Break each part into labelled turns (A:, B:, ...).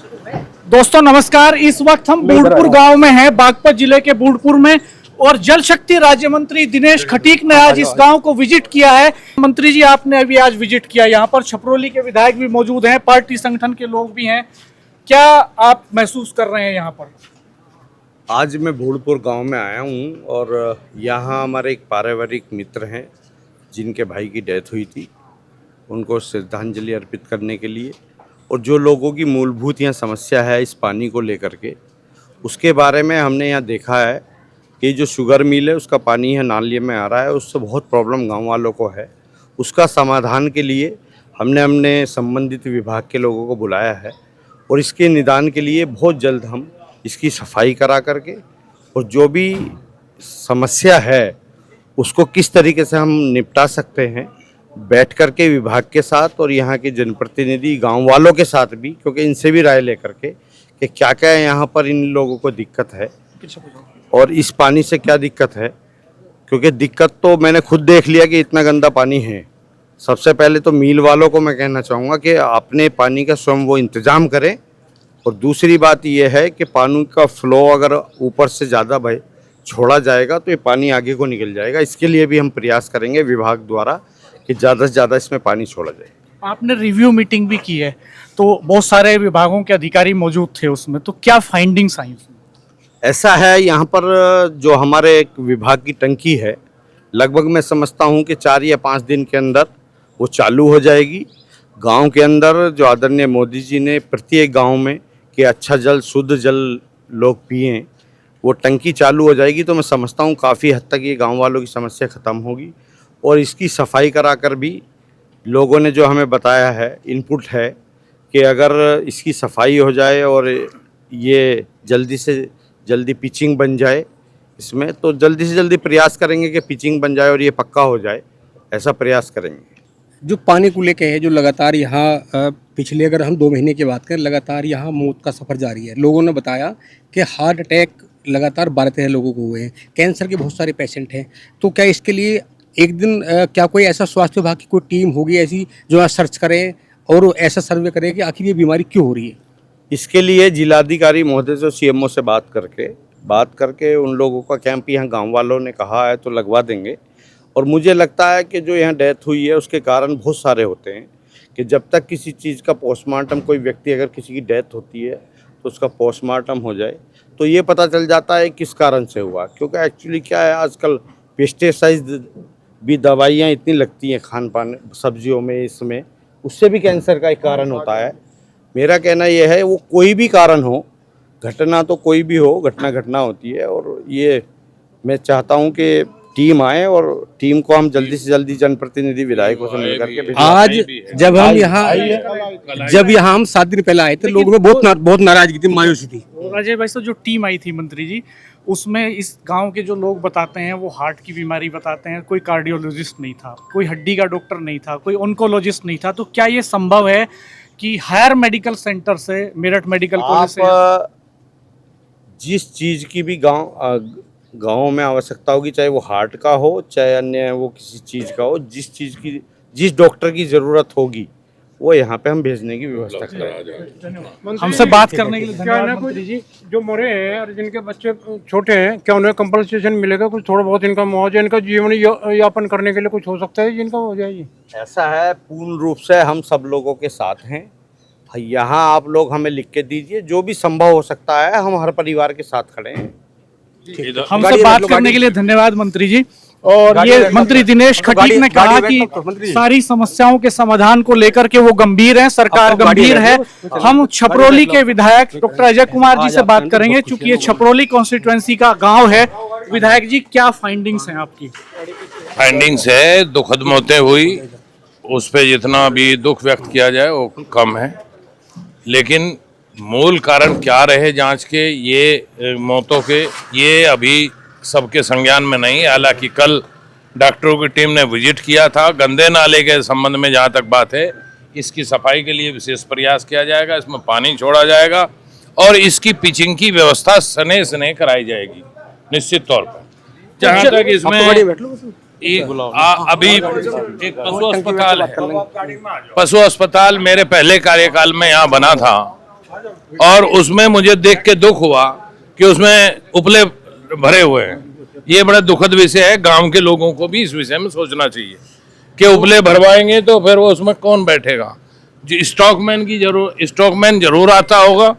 A: दोस्तों नमस्कार। इस वक्त हम बूढ़पुर गांव में हैं, बागपत जिले के बूढ़पुर में, और जल शक्ति राज्य मंत्री दिनेश खटीक ने आज इस गांव को विजिट किया है। मंत्री जी, आपने अभी आज विजिट किया, यहाँ पर छपरोली के विधायक भी मौजूद हैं, पार्टी संगठन के लोग भी हैं। क्या आप महसूस कर रहे हैं यहाँ पर?
B: आज मैं बूढ़पुर गांव में आया हूँ और यहाँ हमारे एक पारिवारिक मित्र हैं जिनके भाई की डेथ हुई थी, उनको श्रद्धांजलि अर्पित करने के लिए, और जो लोगों की मूलभूत यहाँ समस्या है इस पानी को लेकर के, उसके बारे में हमने यहाँ देखा है कि जो शुगर मिल है उसका पानी है नाले में आ रहा है, उससे बहुत प्रॉब्लम गांव वालों को है। उसका समाधान के लिए हमने संबंधित विभाग के लोगों को बुलाया है और इसके निदान के लिए बहुत जल्द हम इसकी सफाई करा करके और जो भी समस्या है उसको किस तरीके से हम निपटा सकते हैं, बैठ करके विभाग के साथ और यहाँ के जनप्रतिनिधि गांव वालों के साथ भी, क्योंकि इनसे भी राय लेकर के कि क्या क्या यहाँ पर इन लोगों को दिक्कत है और इस पानी से क्या दिक्कत है। क्योंकि दिक्कत तो मैंने खुद देख लिया कि इतना गंदा पानी है। सबसे पहले तो मील वालों को मैं कहना चाहूँगा कि अपने पानी का स्वयं वो इंतज़ाम करें, और दूसरी बात यह है कि पानी का फ्लो अगर ऊपर से ज़्यादा छोड़ा जाएगा तो ये पानी आगे को निकल जाएगा। इसके लिए भी हम प्रयास करेंगे विभाग द्वारा कि ज़्यादा से ज़्यादा इसमें पानी छोड़ा जाए।
A: आपने रिव्यू मीटिंग भी की है, तो बहुत सारे विभागों के अधिकारी मौजूद थे उसमें, तो क्या फाइंडिंग्स आई उसमें?
B: ऐसा है, यहाँ पर जो हमारे एक विभाग की टंकी है, लगभग मैं समझता हूँ कि 4 या 5 दिन के अंदर वो चालू हो जाएगी। गांव के अंदर जो आदरणीय मोदी जी ने प्रत्येक गांव में कि अच्छा जल, शुद्ध जल लोग पिएं, वो टंकी चालू हो जाएगी तो मैं समझता हूँ काफ़ी हद तक ये गांव वालों की समस्या ख़त्म होगी। और इसकी सफाई कराकर भी लोगों ने जो हमें बताया है, इनपुट है कि अगर इसकी सफाई हो जाए और ये जल्दी से जल्दी पिचिंग बन जाए इसमें, तो जल्दी से जल्दी प्रयास करेंगे कि पिचिंग बन जाए और ये पक्का हो जाए, ऐसा प्रयास करेंगे।
C: जो पानी को लेके है, जो लगातार यहाँ पिछले अगर हम 2 महीने की बात करें, लगातार यहाँ मौत का सफ़र जारी है। लोगों ने बताया कि हार्ट अटैक लगातार 12-13 लोगों को हुए हैं, कैंसर के बहुत सारे पेशेंट हैं। तो क्या इसके लिए एक दिन क्या कोई ऐसा स्वास्थ्य विभाग की कोई टीम होगी ऐसी जो यहाँ सर्च करे और ऐसा सर्वे करे कि आखिर ये बीमारी क्यों हो रही है?
B: इसके लिए जिलाधिकारी महोदय से सीएमओ से बात करके उन लोगों का कैंप यहाँ गांव वालों ने कहा है तो लगवा देंगे। और मुझे लगता है कि जो यहाँ डेथ हुई है उसके कारण बहुत सारे होते हैं कि जब तक किसी चीज़ का पोस्टमार्टम, कोई व्यक्ति अगर किसी की डेथ होती है तो उसका पोस्टमार्टम हो जाए तो ये पता चल जाता है किस कारण से हुआ। क्योंकि एक्चुअली क्या है, आजकल पेस्टिसाइड भी दवाइयाँ इतनी लगती हैं खान पान सब्जियों में, इसमें उससे भी कैंसर का एक कारण होता है। मेरा कहना यह है, वो कोई भी कारण हो, घटना तो कोई भी हो, घटना होती है। और ये मैं चाहता हूँ कि टीम आए और टीम को हम जल्दी से जल्दी जनप्रतिनिधि विधायकों से मिल करके
C: आज जब यहाँ हम 7 दिन पहले आए थे, लोगों में बहुत नाराजगी थी, मायूसी थी।
A: राजेश भाई, तो जो टीम आई थी मंत्री जी, उसमें इस गांव के जो लोग बताते हैं वो हार्ट की बीमारी बताते हैं, कोई कार्डियोलॉजिस्ट नहीं था, कोई हड्डी का डॉक्टर नहीं था, कोई ऑन्कोलॉजिस्ट नहीं था। तो क्या ये संभव है कि हायर मेडिकल सेंटर से, मेरठ मेडिकल कॉलेज से,
B: जिस चीज़ की भी गाँव में आवश्यकता होगी, चाहे वो हार्ट का हो चाहे अन्य वो किसी चीज़ का हो, जिस डॉक्टर की ज़रूरत होगी वो यहाँ पे हम भेजने की व्यवस्था करें।
A: हमसे बात करने के लिए धन्यवाद मंत्री जी।
D: जो मरे हैं और जिनके बच्चे छोटे हैं, क्या उन्हें कंपनसेशन मिलेगा? कुछ थोड़ा बहुत इनका मुआवजा, इनका जीवन यापन करने के लिए कुछ हो सकता है जिनका हो जाएगी?
B: ऐसा है, पूर्ण रूप से हम सब लोगों के साथ हैं। यहाँ आप लोग हमें लिख के दीजिए, जो भी संभव हो सकता है हम हर परिवार के साथ खड़े हैं।
A: हमसे बात करने के लिए धन्यवाद मंत्री जी। और ये मंत्री दिनेश खटीक ने कहा कि सारी समस्याओं के समाधान को लेकर के वो गंभीर हैं, सरकार गंभीर है। हम छपरोली के विधायक डॉक्टर अजय कुमार जी से बात करेंगे, चूंकि ये छपरोली कॉन्स्टिट्यूएंसी का गांव है। विधायक जी, क्या फाइंडिंग्स हैं आपकी?
E: फाइंडिंग्स है, दुखद मौतें हुई, उस पर जितना भी दुख व्यक्त किया जाए वो कम है, लेकिन मूल कारण क्या रहे जांच के, ये मौतों के, ये अभी सबके संज्ञान में नहीं। हालांकि कल डॉक्टरों की टीम ने विजिट किया था। गंदे नाले के संबंध में जहां तक बात है, इसकी सफाई के लिए विशेष प्रयास किया जाएगा, इसमें पानी छोड़ा जाएगा और इसकी पिचिंग की व्यवस्था सने कराई जाएगी निश्चित तौर पर। जहां तक इसमें अभी एक पशु अस्पताल है, पशु अस्पताल मेरे पहले कार्यकाल में यहाँ बना था और उसमें मुझे देख के दुख हुआ कि उसमें उपले भरे हुए हैं। ये बड़ा दुखद विषय है। गांव के लोगों को भी इस विषय में सोचना चाहिए कि उपले भरवाएंगे तो फिर वो उसमें कौन बैठेगा। स्टॉकमैन जरूर आता होगा।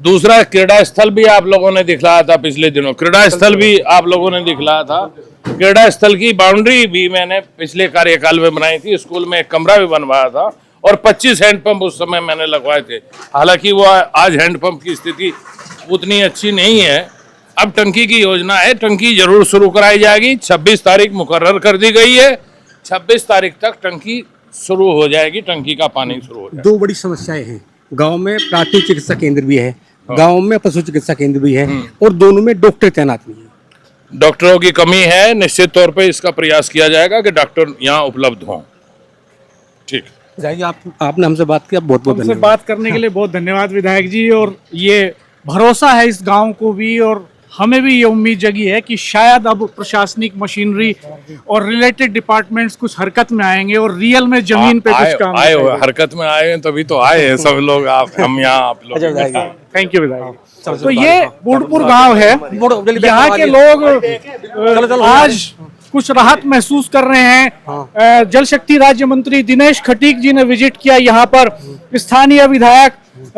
E: दूसरा, क्रीड़ा स्थल भी आप लोगों ने दिखलाया था पिछले दिनों, क्रीड़ा स्थल भी आप लोगों ने दिखलाया था। क्रीड़ा स्थल की बाउंड्री भी मैंने पिछले कार्यकाल में बनाई थी। स्कूल में एक कमरा भी बनवाया था और 25 हैंडपंप उस समय मैंने लगवाए थे। हालांकि वो आज हैंडपंप की स्थिति उतनी अच्छी नहीं है। अब टंकी की योजना है, टंकी जरूर शुरू कराई जाएगी। 26 तारीख मुकर्रर कर दी गई है। 26 तारीख तक टंकी शुरू हो जाएगी, टंकी का पानी शुरू हो जाएगा।
C: दो बड़ी समस्याएं हैं गांव में। प्राथमिक चिकित्सा केंद्र भी है, गांव में पशु चिकित्सा केंद्र भी है, और दोनों में डॉक्टर तैनात नहीं है।
E: डॉक्टरों की कमी है। निश्चित तौर पे इसका प्रयास किया जाएगा कि डॉक्टर यहाँ उपलब्ध हों। ठीक,
C: जाइए। आपने हमसे बात किया, बहुत बहुत
A: हमसे
C: धन्यवाद।
A: बात करने के लिए बहुत धन्यवाद विधायक जी। और ये भरोसा है इस गांव को भी, और हमें भी ये उम्मीद जगी है कि शायद अब प्रशासनिक मशीनरी और रिलेटेड डिपार्टमेंट्स कुछ हरकत में आएंगे और रियल में जमीन पे कुछ काम
E: आए हुए हरकत में आए हैं, तभी तो आए हैं सब लोग। हम यहाँ आप लोग।
A: थैंक यू विधायक। तो ये बूढ़पुर गांव है। यहाँ के लोग आज कुछ राहत महसूस कर रहे हैं। जल शक्ति राज्य मंत्री दिनेश खटीक जी ने विजिट किया यहाँ पर। स्थानीय विधायक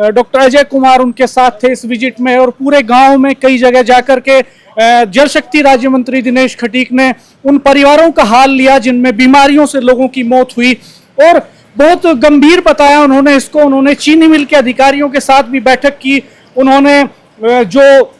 A: डॉक्टर अजय कुमार उनके साथ थे इस विजिट में, और पूरे गांव में कई जगह जाकर के जल शक्ति राज्य मंत्री दिनेश खटीक ने उन परिवारों का हाल लिया जिनमें बीमारियों से लोगों की मौत हुई, और बहुत गंभीर बताया उन्होंने इसको। उन्होंने चीनी मिल के अधिकारियों के साथ भी बैठक की। उन्होंने जो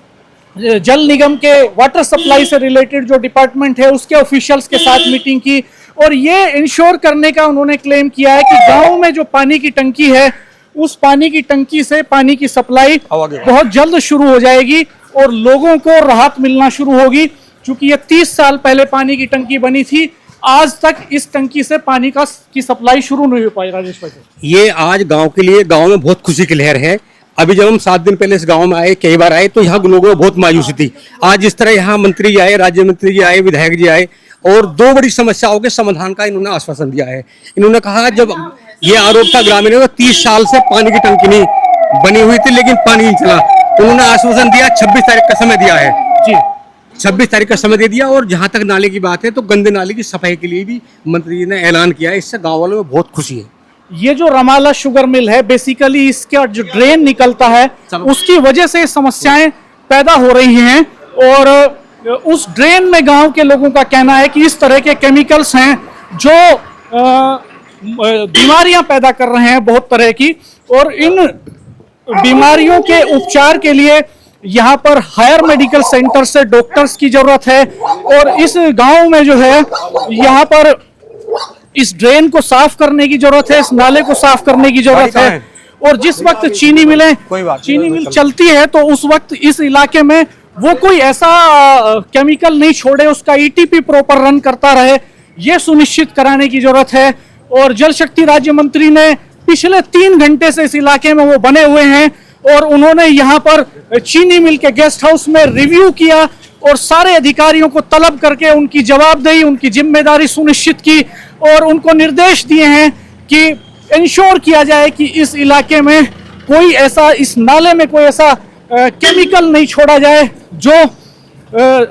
A: जल निगम के वाटर सप्लाई से रिलेटेड जो डिपार्टमेंट है उसके ऑफिशियल्स के साथ मीटिंग की, और ये इंश्योर करने का उन्होंने क्लेम किया है कि गांव में जो पानी की टंकी है उस पानी की टंकी से पानी की सप्लाई बहुत जल्द शुरू हो जाएगी और लोगों को राहत मिलना शुरू होगी। क्योंकि ये 30 साल पहले पानी की टंकी बनी थी, आज तक इस टंकी से पानी की सप्लाई शुरू नहीं हो पाई। राजेश भाई, ये
C: आज गांव के लिए, गांव में बहुत खुशी की लहर है। अभी जब हम 7 दिन पहले इस गांव में आए, कई बार आए, तो यहाँ लोगों में बहुत मायूसी थी। आज जिस तरह यहाँ मंत्री जी आए, राज्य मंत्री जी आए, विधायक जी आए, और दो बड़ी समस्याओं के समाधान का इन्होंने आश्वासन दिया है। इन्होंने कहा, जब ये आरोप था ग्रामीणों का 30 साल से पानी की टंकी नहीं बनी हुई थी लेकिन पानी नहीं चला, उन्होंने आश्वासन दिया। 26 तारीख का समय दिया है जी, 26 तारीख का समय दे दिया। और जहां तक नाले की बात है, तो गंदे नाले की सफाई के लिए भी मंत्री जी ने ऐलान किया है। इससे गाँव वालों में बहुत खुशी है।
A: ये जो रमाला शुगर मिल है, बेसिकली इसका जो ड्रेन निकलता है उसकी वजह से समस्याएं पैदा हो रही हैं, और उस ड्रेन में गांव के लोगों का कहना है कि इस तरह के केमिकल्स हैं जो बीमारियां पैदा कर रहे हैं बहुत तरह की, और इन बीमारियों के उपचार के लिए यहाँ पर हायर मेडिकल सेंटर से डॉक्टर्स की जरूरत है। और इस गांव में जो है यहाँ पर इस ड्रेन को साफ करने की जरूरत है, इस नाले को साफ करने की जरूरत है। और जिस वक्त चीनी मिल चलती है तो उस वक्त इस इलाके में वो कोई ऐसा केमिकल नहीं छोड़े, उसका ईटीपी प्रॉपर रन करता रहे, ये सुनिश्चित कराने की जरूरत है। और जल शक्ति राज्य मंत्री ने पिछले 3 घंटे से इस इलाके में वो बने हुए हैं, और उन्होंने यहाँ पर चीनी मिल के गेस्ट हाउस में रिव्यू किया और सारे अधिकारियों को तलब करके उनकी जवाबदेही, उनकी जिम्मेदारी सुनिश्चित की, और उनको निर्देश दिए हैं कि इंश्योर किया जाए कि इस इलाके में कोई ऐसा, इस नाले में कोई ऐसा केमिकल नहीं छोड़ा जाए जो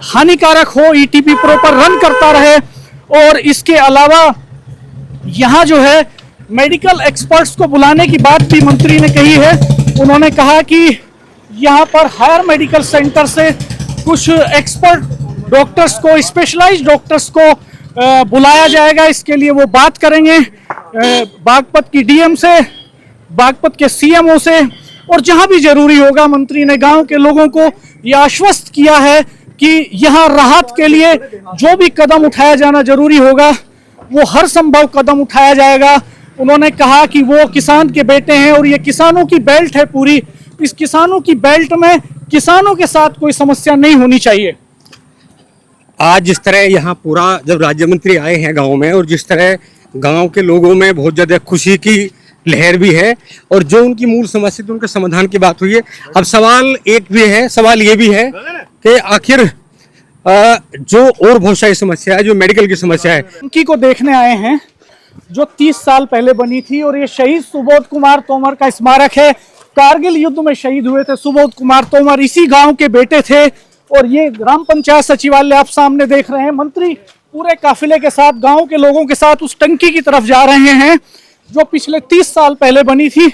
A: हानिकारक हो, ईटीपी प्रॉपर रन करता रहे। और इसके अलावा यहाँ जो है मेडिकल एक्सपर्ट्स को बुलाने की बात भी मंत्री ने कही है। उन्होंने कहा कि यहाँ पर हायर मेडिकल सेंटर से कुछ एक्सपर्ट डॉक्टर्स को, स्पेशलाइज्ड डॉक्टर्स को बुलाया जाएगा। इसके लिए वो बात करेंगे बागपत की डीएम से, बागपत के सीएमओ से, और जहां भी जरूरी होगा मंत्री ने गांव के लोगों को ये आश्वस्त किया है कि यहाँ राहत के लिए जो भी कदम उठाया जाना जरूरी होगा वो हर संभव कदम उठाया जाएगा। उन्होंने कहा कि वो किसान के बेटे हैं और ये किसानों की बेल्ट है पूरी, इस किसानों की बेल्ट में किसानों के साथ कोई समस्या नहीं होनी चाहिए।
C: आज जिस तरह यहाँ पूरा, जब राज्य मंत्री आए हैं गांव में, और जिस तरह गांव के लोगों में बहुत ज़्यादा खुशी की लहर भी है, और जो उनकी मूल समस्या थी उनके समाधान की बात हुई है। अब सवाल एक भी है, सवाल ये भी है कि आखिर जो और बहुत सारी समस्या है, जो मेडिकल की समस्या है,
A: उनकी को देखने आए हैं जो 30 साल पहले बनी थी, और ये शहीद सुबोध कुमार तोमर का स्मारक है। कारगिल युद्ध में शहीद हुए थे सुबोध कुमार तोमर इसी गांव के बेटे थे। और ये ग्राम पंचायत सचिवालय आप सामने देख रहे हैं। मंत्री पूरे काफिले के साथ गांव के लोगों के साथ उस टंकी की तरफ जा रहे हैं जो पिछले 30 साल पहले बनी थी,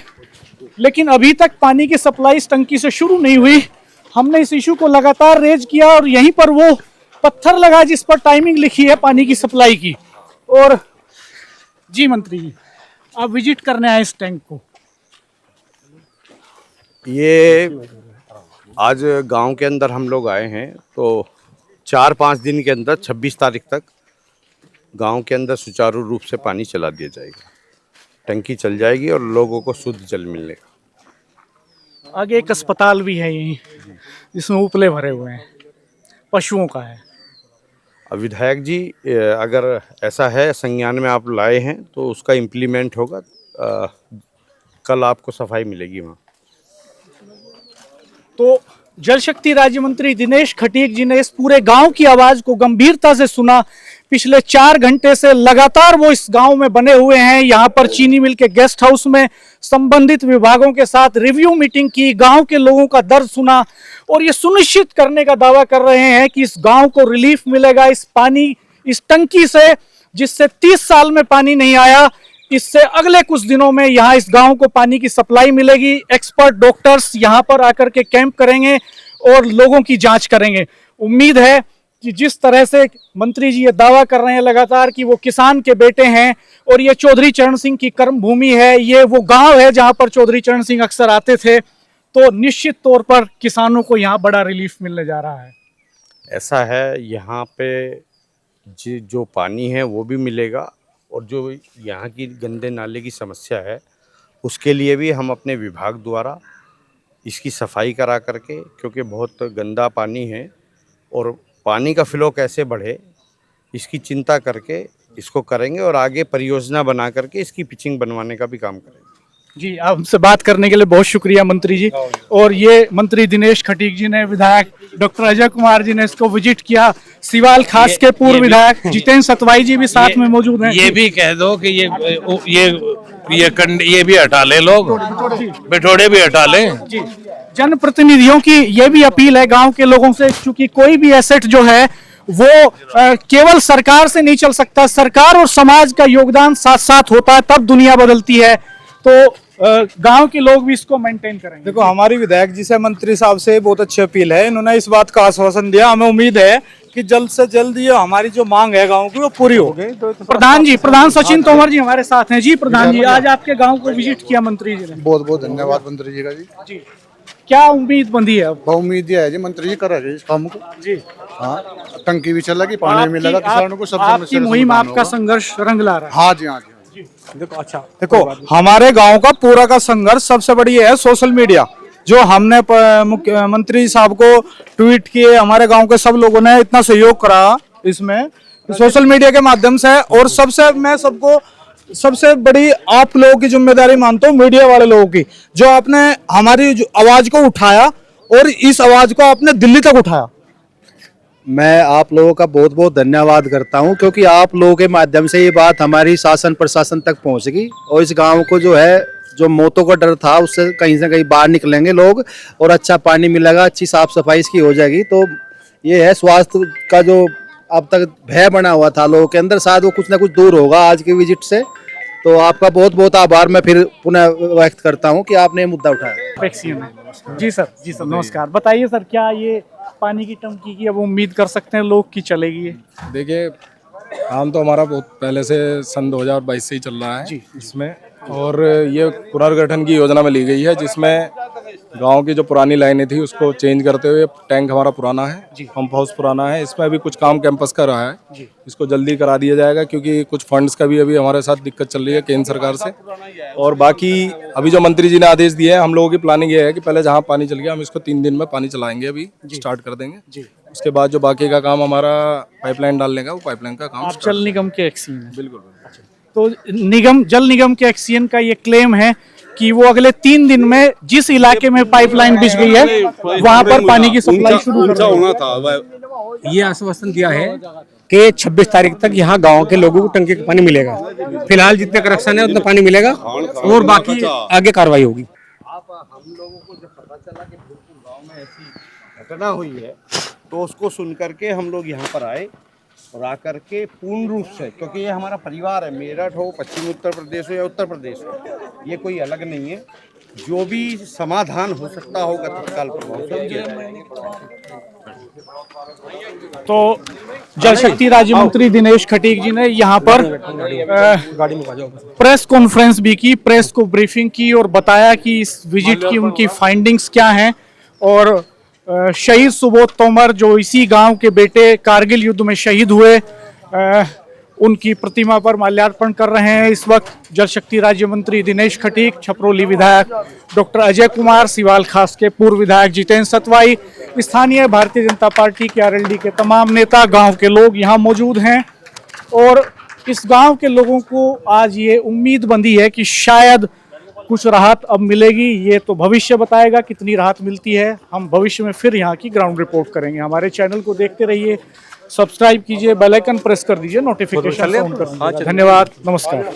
A: लेकिन अभी तक पानी की सप्लाई इस टंकी से शुरू नहीं हुई। हमने इस इशू को लगातार रेज किया और यहीं पर वो पत्थर लगा जिस पर टाइमिंग लिखी है पानी की सप्लाई की। और जी मंत्री जी, आप विजिट करने आए इस टैंक को।
B: ये आज गांव के अंदर हम लोग आए हैं, तो 4-5 दिन के अंदर 26 तारीख तक गांव के अंदर सुचारू रूप से पानी चला दिया जाएगा। टंकी चल जाएगी और लोगों को शुद्ध जल मिलेगा।
A: आगे एक अस्पताल भी है यहीं जिसमें उपले भरे हुए हैं, पशुओं का है।
B: अब विधायक जी, अगर ऐसा है संज्ञान में आप लाए हैं तो उसका इम्प्लीमेंट होगा। कल आपको सफाई मिलेगी वहाँ।
A: तो जल शक्ति राज्य मंत्री दिनेश खटीक जी ने इस पूरे गांव की आवाज को गंभीरता से सुना। पिछले 4 घंटे से लगातार वो इस गांव में बने हुए हैं। यहाँ पर चीनी मिल के गेस्ट हाउस में संबंधित विभागों के साथ रिव्यू मीटिंग की, गांव के लोगों का दर्द सुना और ये सुनिश्चित करने का दावा कर रहे हैं कि इस गांव को रिलीफ मिलेगा इस पानी, इस टंकी से, जिससे 30 साल में पानी नहीं आया। इससे अगले कुछ दिनों में यहाँ इस गांव को पानी की सप्लाई मिलेगी। एक्सपर्ट डॉक्टर्स यहाँ पर आकर के कैंप करेंगे और लोगों की जांच करेंगे। उम्मीद है कि जिस तरह से मंत्री जी ये दावा कर रहे हैं लगातार कि वो किसान के बेटे हैं और ये चौधरी चरण सिंह की कर्म भूमि है, ये वो गांव है जहां पर चौधरी चरण सिंह अक्सर आते थे, तो निश्चित तौर पर किसानों को यहाँ बड़ा रिलीफ मिलने जा रहा है।
B: ऐसा है, यहाँ पे जो पानी है वो भी मिलेगा और जो यहाँ की गंदे नाले की समस्या है उसके लिए भी हम अपने विभाग द्वारा इसकी सफाई करा करके, क्योंकि बहुत गंदा पानी है और पानी का फ्लो कैसे बढ़े इसकी चिंता करके इसको करेंगे और आगे परियोजना बना करके इसकी पिचिंग बनवाने का भी काम करेंगे।
A: जी, आपसे बात करने के लिए बहुत शुक्रिया मंत्री जी। और ये मंत्री दिनेश खटीक जी ने, विधायक डॉक्टर अजय कुमार जी ने इसको विजिट किया। सिवाल खास के पूर्व विधायक जितेंद्र सतवाई जी भी साथ में मौजूद हैं।
E: ये भी कह दो कि ये भी हटा ले, लोग बिठोड़े भी हटा लें।
A: जी, जनप्रतिनिधियों की ये भी अपील है गांव के लोगों से, क्योंकि कोई भी एसेट जो है वो केवल सरकार से नहीं चल सकता, सरकार और समाज का योगदान साथ साथ होता है तब दुनिया बदलती है। तो गांव के लोग भी इसको मेंटेन करेंगे।
F: देखो, हमारी विधायक जी से, मंत्री साहब से बहुत अच्छी अपील है। इन्होंने इस बात का आश्वासन दिया। हमें उम्मीद है कि जल्द से जल्द ये हमारी जो मांग है गांव की वो पूरी हो गई।
A: प्रधान सचिन तोमर जी हमारे साथ हैं। जी प्रधान जी, आज आपके गांव को विजिट किया मंत्री जी ने।
G: बहुत बहुत धन्यवाद मंत्री जी का जी।
A: क्या उम्मीद बंदी है?
G: बहुत उम्मीद है जी, मंत्री जी कर रहे हैं इस काम को
A: जी।
G: हाँ, टंकी भी चलेगी, पानी भी मिलेगा किसानों को, सब
A: आपकी मुहिम, आपका संघर्ष रंग ला रहा है।
G: हाँ जी, हाँ जी।
F: देखो, अच्छा देखो, हमारे गांव का पूरा का संघर्ष सबसे बड़ी है सोशल मीडिया। जो हमने मुख्यमंत्री साहब को ट्वीट किए, हमारे गांव के सब लोगों ने इतना सहयोग करा इसमें सोशल मीडिया के माध्यम से। और सबसे बड़ी आप लोगों की जिम्मेदारी मानता हूँ, मीडिया वाले लोगों की, जो आपने हमारी आवाज को उठाया और इस आवाज को आपने दिल्ली तक उठाया।
H: मैं आप लोगों का बहुत बहुत धन्यवाद करता हूं, क्योंकि आप लोगों के माध्यम से ये बात हमारी शासन प्रशासन तक पहुंचेगी और इस गांव को जो है, जो मौतों का डर था उससे कहीं से कहीं बाहर निकलेंगे लोग और अच्छा पानी मिलेगा, अच्छी साफ सफाई इसकी हो जाएगी। तो ये है, स्वास्थ्य का जो अब तक भय बना हुआ था लोगों के अंदर, शायद वो कुछ ना कुछ दूर होगा आज की विजिट से। तो आपका बहुत बहुत आभार मैं फिर पुनः व्यक्त करता हूं कि आपने ये मुद्दा उठाया।
A: जी सर, नमस्कार। बताइए सर, क्या ये पानी की टंकी की अब उम्मीद कर सकते हैं लोग की चलेगी?
I: देखिए, काम तो हमारा बहुत पहले से सन 2022 से ही चल रहा है इसमें, और ये पुनर्गठन की योजना में ली गई है, जिसमें गांव की जो पुरानी लाइनें थी उसको चेंज करते हुए, टैंक हमारा पुराना है, पंप हाउस पुराना है, इसमें अभी कुछ काम कैंपस का रहा है, इसको जल्दी करा दिया जाएगा, क्योंकि कुछ फंड्स का भी अभी हमारे साथ दिक्कत चल रही है केंद्र सरकार से। और बाकी अभी जो मंत्री जी ने आदेश दिए हैं, हम लोगों की प्लानिंग ये है कि पहले जहाँ पानी चल गया हम इसको 3 दिन में पानी चलाएंगे, अभी स्टार्ट कर देंगे। उसके बाद जो बाकी का काम हमारा पाइपलाइन डालने का, वो पाइपलाइन का काम
A: जल निगम के एक्सीएन है।
I: बिल्कुल।
A: तो जल निगम के एक्सीएन का ये क्लेम है कि वो अगले 3 दिन में जिस इलाके में पाइपलाइन बिछ गई है वहां पर पानी की सप्लाई शुरू होना था।
C: ये आश्वासन दिया है कि 26 तारीख तक यहाँ गांव के लोगों को टंकी का पानी मिलेगा। फिलहाल जितने कनेक्शन है उतना पानी मिलेगा और बाकी आगे कार्रवाई होगी।
B: हम लोगों को जब पता चला कि भूलपुर गांव में ऐसी घटना हुई है तो उसको सुन करके हम लोग यहाँ पर आए और आकर के पूर्ण रूप से, क्योंकि ये हमारा परिवार है, मेरठ हो, पश्चिमी उत्तर प्रदेश हो या उत्तर प्रदेश हो, ये कोई अलग नहीं है, जो भी समाधान हो सकता होगा तत्काल प्रभाव से किया जाएगा।
A: तो जल शक्ति राज्य मंत्री दिनेश खटीक जी ने यहाँ पर प्रेस कॉन्फ्रेंस भी की, प्रेस को ब्रीफिंग की और बताया कि इस विजिट की उनकी फाइंडिंग्स क्या हैं। और शहीद सुबोध तोमर जो इसी गांव के बेटे कारगिल युद्ध में शहीद हुए, उनकी प्रतिमा पर माल्यार्पण कर रहे हैं इस वक्त जल शक्ति राज्य मंत्री दिनेश खटीक, छपरोली विधायक डॉक्टर अजय कुमार, सिवाल खास के पूर्व विधायक जितेंद्र सतवाई, स्थानीय भारतीय जनता पार्टी के आरएलडी के तमाम नेता, गांव के लोग यहाँ मौजूद हैं। और इस गांव के लोगों को आज ये उम्मीद बंधी है कि शायद कुछ राहत अब मिलेगी। ये तो भविष्य बताएगा कितनी राहत मिलती है। हम भविष्य में फिर यहाँ की ग्राउंड रिपोर्ट करेंगे। हमारे चैनल को देखते रहिए, सब्सक्राइब कीजिए, बेल आइकन प्रेस कर दीजिए, नोटिफिकेशन ऑन कर दीजिए। धन्यवाद, नमस्कार।